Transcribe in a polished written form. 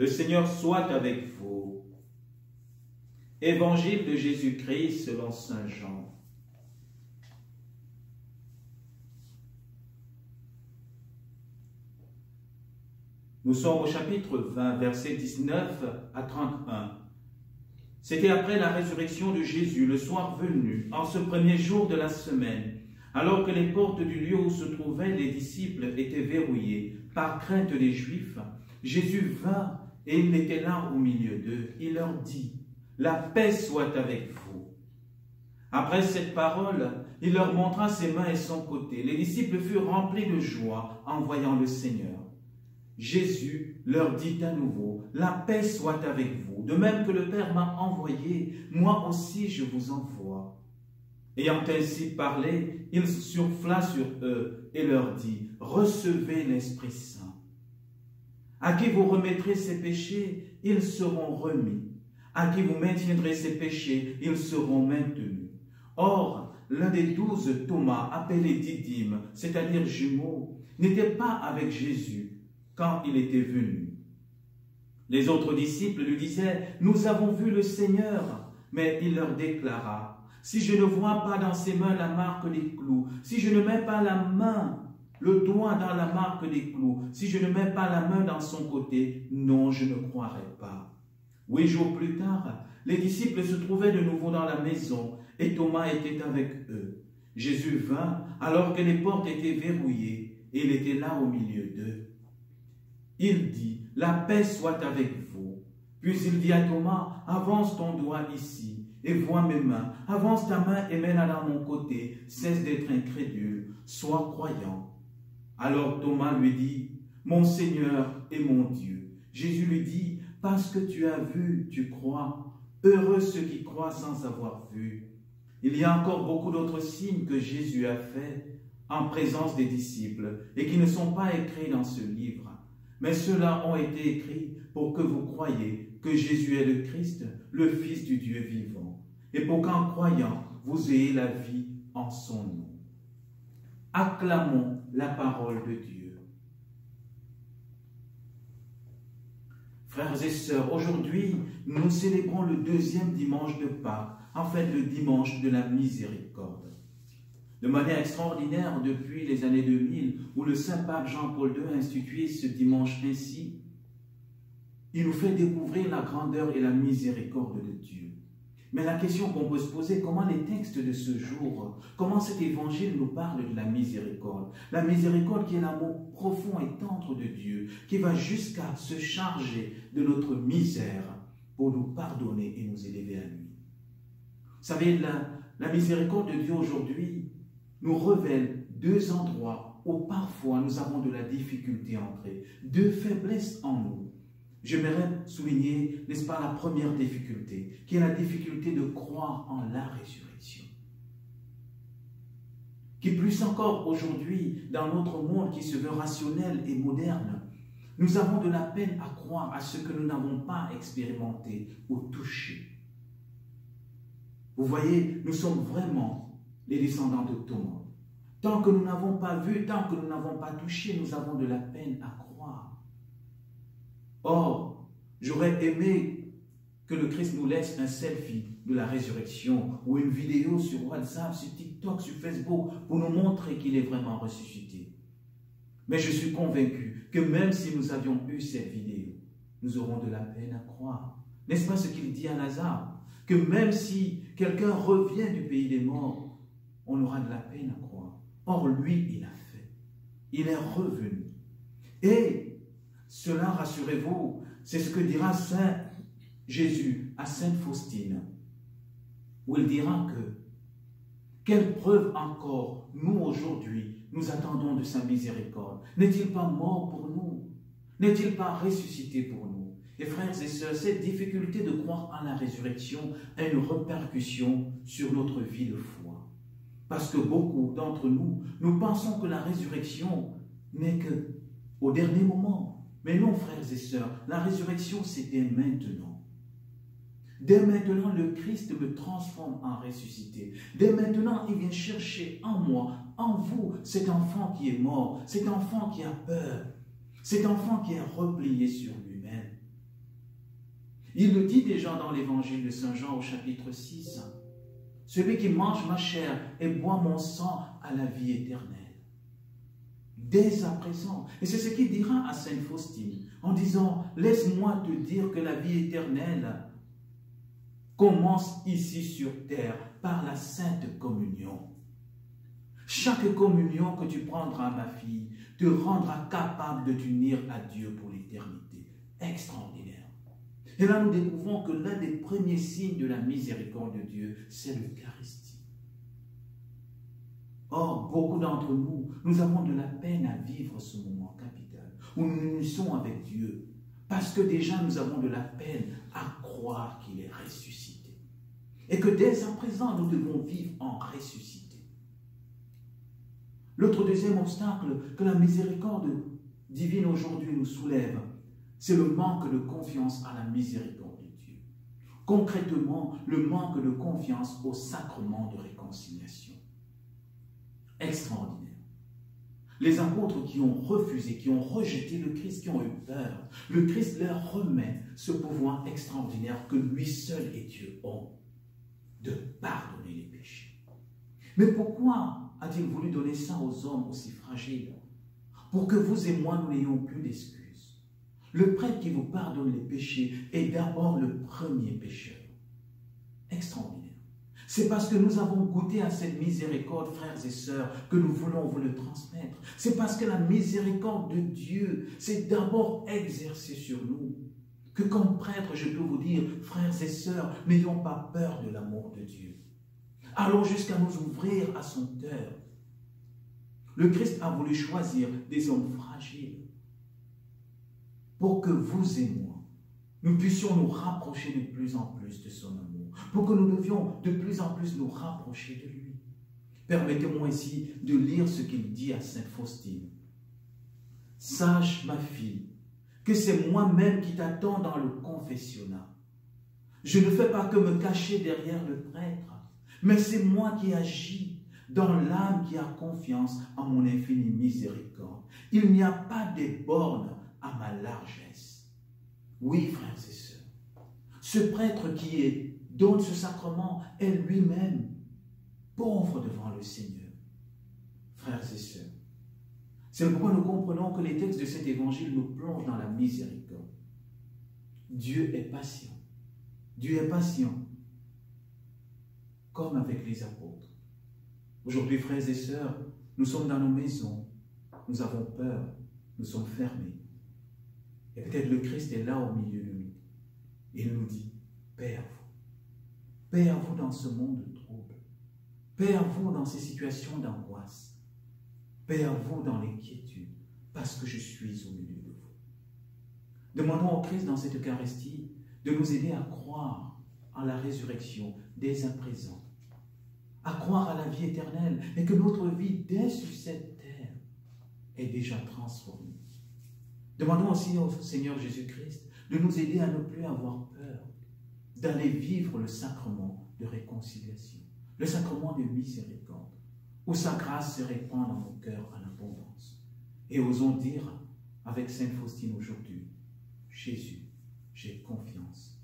Le Seigneur soit avec vous. Évangile de Jésus-Christ selon saint Jean. Nous sommes au chapitre 20, versets 19 à 31. C'était après la résurrection de Jésus, le soir venu, en ce premier jour de la semaine, alors que les portes du lieu où se trouvaient les disciples étaient verrouillées par crainte des Juifs. Jésus vint et il était là au milieu d'eux. Il leur dit, « La paix soit avec vous. » Après cette parole, il leur montra ses mains et son côté. Les disciples furent remplis de joie en voyant le Seigneur. Jésus leur dit à nouveau, « La paix soit avec vous. De même que le Père m'a envoyé, moi aussi je vous envoie. » Ayant ainsi parlé, il souffla sur eux et leur dit, « Recevez l'Esprit Saint. À qui vous remettrez ses péchés, ils seront remis. À qui vous maintiendrez ses péchés, ils seront maintenus. » Or, l'un des 12, Thomas, appelé Didyme, c'est-à-dire jumeau, n'était pas avec Jésus quand il était venu. Les autres disciples lui disaient, « Nous avons vu le Seigneur. » Mais il leur déclara, « Si je ne vois pas dans ses mains la marque des clous, si je ne mets pas la main, le doigt dans la marque des clous, si je ne mets pas la main dans son côté, non, je ne croirai pas. » 8 jours plus tard, les disciples se trouvaient de nouveau dans la maison et Thomas était avec eux. Jésus vint alors que les portes étaient verrouillées et il était là au milieu d'eux. Il dit, « La paix soit avec vous. » Puis il dit à Thomas, « Avance ton doigt ici et vois mes mains. Avance ta main et mets-la dans mon côté. Cesse d'être incrédule, sois croyant. » Alors Thomas lui dit, « Mon Seigneur et mon Dieu. » Jésus lui dit, « Parce que tu as vu, tu crois. Heureux ceux qui croient sans avoir vu. » Il y a encore beaucoup d'autres signes que Jésus a faits en présence des disciples et qui ne sont pas écrits dans ce livre. Mais ceux-là ont été écrits pour que vous croyiez que Jésus est le Christ, le Fils du Dieu vivant, et pour qu'en croyant, vous ayez la vie en son nom. Acclamons la parole de Dieu. Frères et sœurs, aujourd'hui, nous célébrons le deuxième dimanche de Pâques, en fait le dimanche de la miséricorde. De manière extraordinaire, depuis les années 2000, où le Saint-Pape Jean-Paul II a institué ce dimanche ainsi, il nous fait découvrir la grandeur et la miséricorde de Dieu. Mais la question qu'on peut se poser, comment les textes de ce jour, comment cet évangile nous parle de la miséricorde? La miséricorde qui est l'amour profond et tendre de Dieu, qui va jusqu'à se charger de notre misère pour nous pardonner et nous élever à lui. Vous savez, la miséricorde de Dieu aujourd'hui nous révèle deux endroits où parfois nous avons de la difficulté à entrer, deux faiblesses en nous. J'aimerais souligner, n'est-ce pas, la première difficulté, qui est la difficulté de croire en la résurrection. Qui plus encore aujourd'hui, dans notre monde qui se veut rationnel et moderne, nous avons de la peine à croire à ce que nous n'avons pas expérimenté ou touché. Vous voyez, nous sommes vraiment les descendants de Thomas. Tant que nous n'avons pas vu, tant que nous n'avons pas touché, nous avons de la peine à croire. Or, j'aurais aimé que le Christ nous laisse un selfie de la résurrection ou une vidéo sur WhatsApp, sur TikTok, sur Facebook pour nous montrer qu'il est vraiment ressuscité. Mais je suis convaincu que même si nous avions eu cette vidéo, nous aurons de la peine à croire. N'est-ce pas ce qu'il dit à Lazare? Que même si quelqu'un revient du pays des morts, on aura de la peine à croire. Or, lui, il a fait. Il est revenu. Et cela, rassurez-vous, c'est ce que dira Saint Jésus à Sainte Faustine, où il dira que quelle preuve encore, nous aujourd'hui, nous attendons de sa miséricorde. N'est-il pas mort pour nous? N'est-il pas ressuscité pour nous? Et frères et sœurs, cette difficulté de croire en la résurrection a une répercussion sur notre vie de foi. Parce que beaucoup d'entre nous, nous pensons que la résurrection n'est qu'au dernier moment. Mais non, frères et sœurs, la résurrection, c'est dès maintenant. Dès maintenant, le Christ me transforme en ressuscité. Dès maintenant, il vient chercher en moi, en vous, cet enfant qui est mort, cet enfant qui a peur, cet enfant qui est replié sur lui-même. Il le dit déjà dans l'évangile de Saint Jean au chapitre 6. Celui qui mange ma chair et boit mon sang a la vie éternelle. Dès à présent. Et c'est ce qu'il dira à Sainte Faustine en disant, laisse-moi te dire que la vie éternelle commence ici sur terre par la Sainte Communion. Chaque communion que tu prendras, ma fille, te rendra capable de t'unir à Dieu pour l'éternité. Extraordinaire. Et là, nous découvrons que l'un des premiers signes de la miséricorde de Dieu, c'est l'Eucharistie. Or, beaucoup d'entre nous, nous avons de la peine à vivre ce moment capital, où nous nous unissons avec Dieu, parce que déjà nous avons de la peine à croire qu'il est ressuscité. Et que dès à présent, nous devons vivre en ressuscité. L'autre deuxième obstacle que la miséricorde divine aujourd'hui nous soulève, c'est le manque de confiance à la miséricorde de Dieu. Concrètement, le manque de confiance au sacrement de réconciliation. Extraordinaire. Les apôtres qui ont refusé, qui ont rejeté le Christ, qui ont eu peur, le Christ leur remet ce pouvoir extraordinaire que lui seul et Dieu ont de pardonner les péchés. Mais pourquoi a-t-il voulu donner ça aux hommes aussi fragiles? Pour que vous et moi, nous n'ayons plus d'excuses. Le prêtre qui vous pardonne les péchés est d'abord le premier pécheur. Extraordinaire. C'est parce que nous avons goûté à cette miséricorde, frères et sœurs, que nous voulons vous le transmettre. C'est parce que la miséricorde de Dieu s'est d'abord exercée sur nous, que comme prêtre, je peux vous dire, frères et sœurs, n'ayons pas peur de l'amour de Dieu. Allons jusqu'à nous ouvrir à son cœur. Le Christ a voulu choisir des hommes fragiles pour que vous et moi, nous puissions nous rapprocher de plus en plus de son amour, pour que nous devions de plus en plus nous rapprocher de lui. Permettez-moi ici de lire ce qu'il dit à Sainte Faustine. « Sache, ma fille, que c'est moi-même qui t'attends dans le confessionnat. Je ne fais pas que me cacher derrière le prêtre, mais c'est moi qui agis dans l'âme qui a confiance en mon infinie miséricorde. Il n'y a pas de bornes à ma largesse. » Oui, frères et sœurs, ce prêtre qui donne ce sacrement est lui-même pauvre devant le Seigneur. Frères et sœurs, c'est pourquoi nous comprenons que les textes de cet évangile nous plongent dans la miséricorde. Dieu est patient. Dieu est patient, comme avec les apôtres. Aujourd'hui, frères et sœurs, nous sommes dans nos maisons, nous avons peur, nous sommes fermés. Et peut-être le Christ est là au milieu de nous. Il nous dit, paix à vous. Paix à vous dans ce monde trouble. Paix à vous dans ces situations d'angoisse. Paix à vous dans l'inquiétude, parce que je suis au milieu de vous. Demandons au Christ dans cette Eucharistie de nous aider à croire en la résurrection dès à présent, à croire à la vie éternelle, et que notre vie dès sur cette terre est déjà transformée. Demandons aussi au Seigneur Jésus-Christ de nous aider à ne plus avoir peur, d'aller vivre le sacrement de réconciliation, le sacrement de miséricorde, où sa grâce se répand dans nos cœurs en abondance. Et osons dire avec Sainte Faustine aujourd'hui, Jésus, j'ai confiance